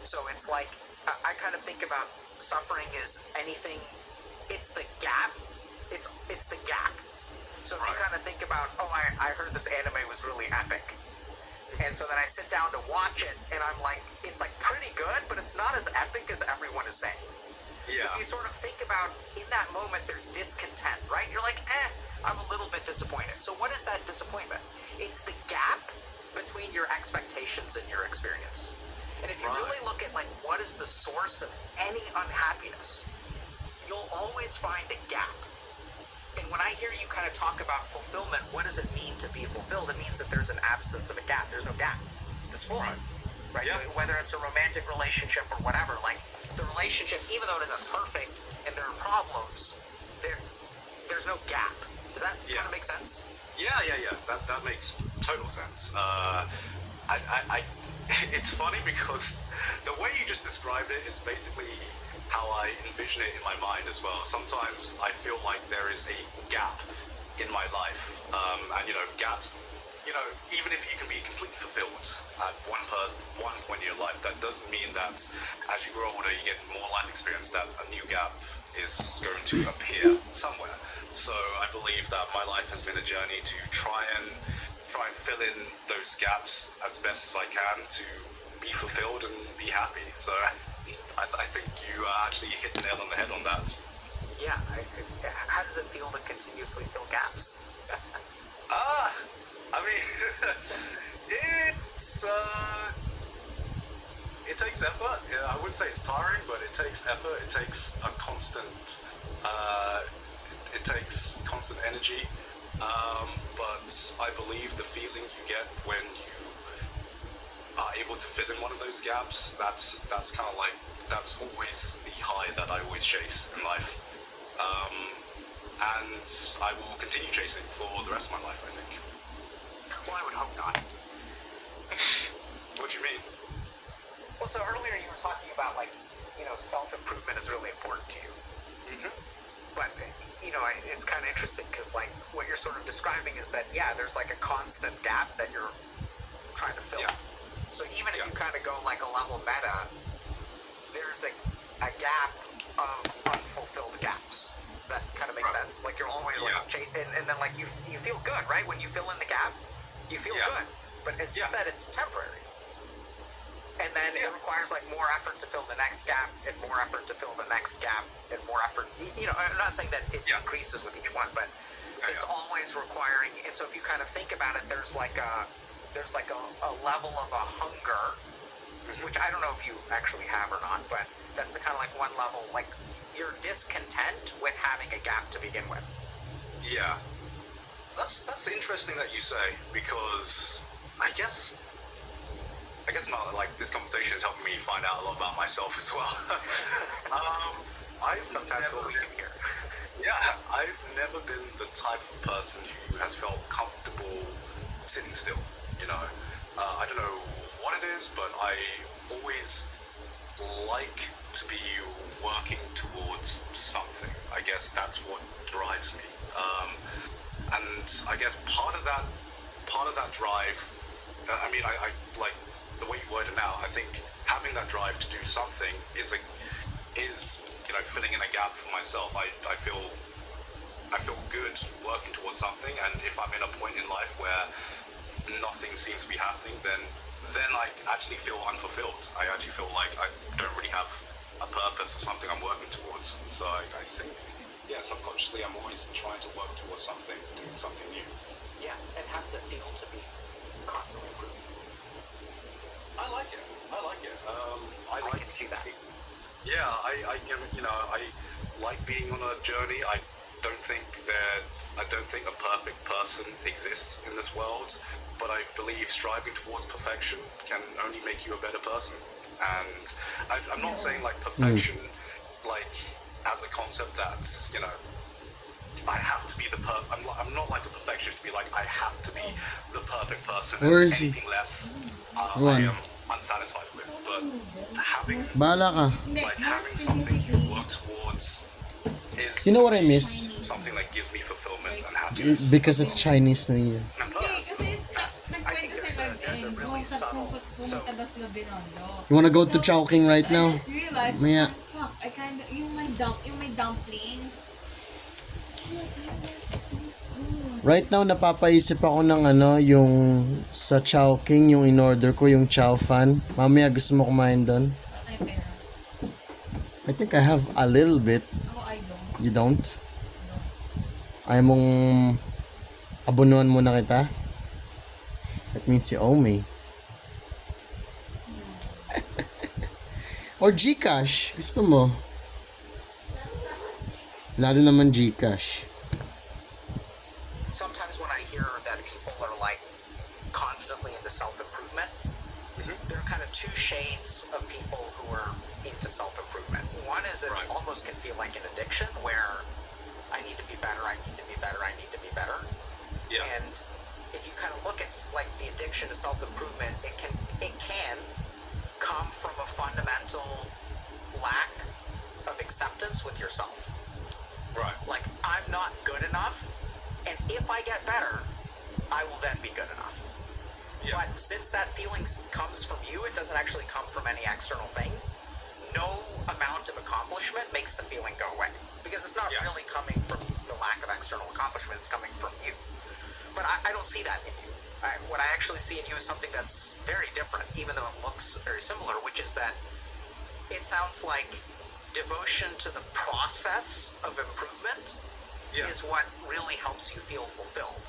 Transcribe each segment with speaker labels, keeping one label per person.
Speaker 1: So it's like, I kind of think about suffering as anything, it's the gap. It's the gap. So if you kind of think about, oh, I heard this anime was really epic. And so then I sit down to watch it, and I'm like, it's like pretty good, but it's not as epic as everyone is saying. Yeah. So if you sort of think about, in that moment, there's discontent, right? You're like, I'm a little bit disappointed. So what is that disappointment? It's the gap between your expectations and your experience. And if you really look at, like, what is the source of any unhappiness, you'll always find a gap. And when I hear you kind of talk about fulfillment, what does it mean to be fulfilled? It means that there's an absence of a gap. There's no gap. It's full. Right? Yeah. So whether it's a romantic relationship or whatever, like, the relationship, even though it isn't perfect and there are problems, there's no gap. Does that kind of make sense?
Speaker 2: Yeah. That makes total sense. It's funny because the way you just described it is basically how I envision it in my mind as well. Sometimes I feel like there is a gap in my life, and gaps. Even if you can be completely fulfilled at one point in your life, that doesn't mean that as you grow older, you get more life experience, that a new gap is going to appear somewhere. So I believe that my life has been a journey to try and fill in those gaps as best as I can to be fulfilled and be happy. So I think you actually hit the nail on the head on that.
Speaker 1: Yeah. How does it feel to continuously fill gaps?
Speaker 2: I mean, it takes effort. Yeah, I wouldn't say it's tiring, but it takes effort. It takes a constant. It takes constant energy. But I believe the feeling you get when you are able to fill in one of those gaps, that's kind of like, that's always the high that I always chase in life. And I will continue chasing for the rest of my life, I think.
Speaker 1: Well, I would hope not.
Speaker 2: What do you mean?
Speaker 1: Well, so earlier you were talking about, like, self-improvement is really important to you.
Speaker 2: Mm-hmm.
Speaker 1: But, it's kind of interesting because, like, what you're sort of describing is that, there's, like, a constant gap that you're trying to fill.
Speaker 2: Yeah.
Speaker 1: So even if you kind of go, like, a level meta, there's a gap of unfulfilled gaps. Does that kind of make sense? Like, you're always, like, and then, like, you feel good, right? When you fill in the gap, you feel good. But as you said, it's temporary. And then it requires, like, more effort to fill the next gap, and more effort to fill the next gap, and more effort. I'm not saying that it increases with each one, but it's always requiring. And so if you kind of think about it, there's like a level of a hunger, which I don't know if you actually have or not, but that's the kind of like one level. Like, you're discontent with having a gap to begin with.
Speaker 2: Yeah. That's interesting that you say, because I guess like this conversation has helped me find out a lot about myself as well.
Speaker 1: Sometimes what we do here.
Speaker 2: I've never been the type of person who has felt comfortable sitting still. I don't know what it is, but I always like to be working towards something. I guess that's what drives me. And I guess part of that drive. I mean, I like the way you word it now. I think having that drive to do something is filling in a gap for myself. I feel good working towards something, and if I'm in a point in life where nothing seems to be happening, then I actually feel unfulfilled. I actually feel like I don't really have a purpose or something I'm working towards. So I think, subconsciously I'm always trying to work towards something, doing something new.
Speaker 1: Yeah, and how does it feel to be constantly improving?
Speaker 2: I like it.
Speaker 1: I can see that.
Speaker 2: Yeah, I like being on a journey. I don't think a perfect person exists in this world, but I believe striving towards perfection can only make you a better person. And I'm not saying like perfection, like as a concept that I have to be the perfect. I'm not like a perfectionist to be like I have to be the perfect person.
Speaker 3: Where is he?
Speaker 2: Anything less, I am unsatisfied with. But having something you work towards is
Speaker 3: what I miss?
Speaker 2: something that gives me fulfillment and happiness.
Speaker 3: Because it's Chinese New Year.
Speaker 2: And purpose.
Speaker 1: I think there's there's a really subtle. So
Speaker 3: pumunta daw sila Binondo.
Speaker 4: You wanna go to Chowking right
Speaker 3: I
Speaker 4: now?
Speaker 3: just realized,
Speaker 4: Maya.
Speaker 3: fuck, I kinda, yung may dumplings. That's so good.
Speaker 4: Right now, napapaisip ako ng yung sa Chowking, yung in-order ko, yung chow fan. Mamaya gusto mo kumain doon?
Speaker 3: Ay, pera.
Speaker 4: I think I have a little bit.
Speaker 3: Ako, I don't.
Speaker 4: You don't? Ayaw mong abunuan muna kita? That means you owe me. Or Gcash. Gusto mo? Lalo naman Gcash.
Speaker 1: sometimes when I hear that people are like constantly into self-improvement, there are kind of two shades of people who are into self-improvement. One is it
Speaker 2: Right.
Speaker 1: almost can feel like an addiction where I need to be better, I need to be better, I need to be better.
Speaker 2: Yeah.
Speaker 1: And if you kind of look at like the addiction to self-improvement, it can come from a fundamental lack of acceptance with yourself.
Speaker 2: Right.
Speaker 1: Like, I'm not good enough, and if I get better, I will then be good enough.
Speaker 2: Yeah.
Speaker 1: But since that feeling comes from you, it doesn't actually come from any external thing. No amount of accomplishment makes the feeling go away, because it's not
Speaker 2: Yeah.
Speaker 1: really coming from the lack of external accomplishment, it's coming from you. But I don't see that in you. What I actually see in you is something that's very different, even though it looks very similar, which is that it sounds like devotion to the process of improvement
Speaker 2: Yeah.
Speaker 1: is what really helps you feel fulfilled.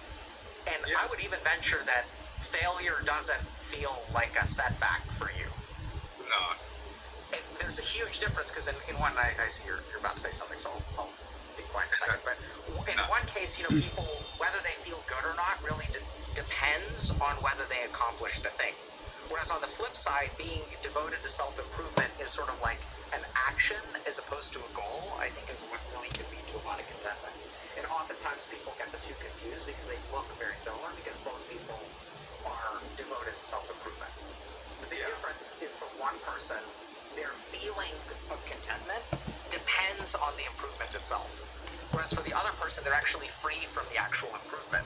Speaker 1: And
Speaker 2: Yeah.
Speaker 1: I would even venture that failure doesn't feel like a setback for you.
Speaker 2: No.
Speaker 1: And there's a huge difference, because in one, I see you're about to say something, so I'll be quiet in a second. But in one case, people, whether they feel good or not, really depends on whether they accomplish the thing. Whereas on the flip side, being devoted to self-improvement is sort of like an action as opposed to a goal, I think is what really can lead to a lot of contentment. And oftentimes people get the two confused because they look very similar, because both people are devoted to self-improvement. The big difference is for one person, their feeling of contentment depends on the improvement itself. Whereas for the other person, they're actually free from the actual improvement.